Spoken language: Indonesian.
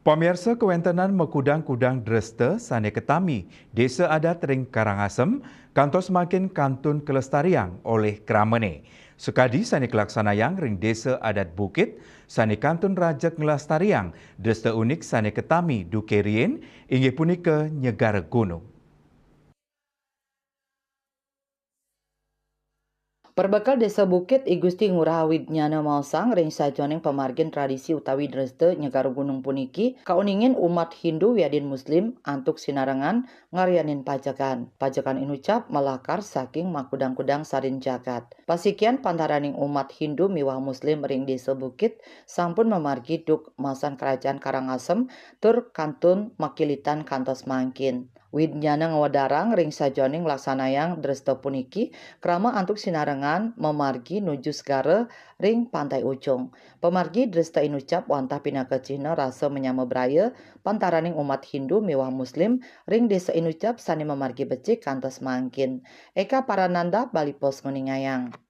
Pemirsa kewentenan mekudang-kudang Dreste Sane Ketami, Desa Adat Ring Karangasem, kantos semakin kantun kelestarian oleh Kramene. Sekadi Sane Kelaksanayang Ring Desa Adat Bukit, Sane Kantun Rajak Ngelastariang, Dreste Unik Sane Ketami Dukerien, inggih punika Nyegara Gunung. Perbekal Desa Bukit I Gusti Ngurah Widnyana Mausang ring sajoning pamargin tradisi utawi Dreste Nyegara Gunung puniki kauningin umat Hindu wiadin Muslim antuk sinarengan ngaryanin pajakan. Pajakan inucap melakar saking makudang-kudang sarin jagat. Pasikian pantaraning umat Hindu miwah Muslim ring Desa Bukit sampun memargi duk masan kerajaan Karangasem tur kantun makilitan kantos mangkin. Widnyana ngawadarang ring sajoning laksanayang Dreste puniki krama antuk sinarengan memargi nuju segara ring pantai ujung. Pemargi Dresta inucap wantah pinaka Cina rasa menyama braya pantaraning umat Hindu miwah Muslim ring desa inucap sani memargi becik kantos mangkin. Eka Parananda Bali Pos Nguningayang.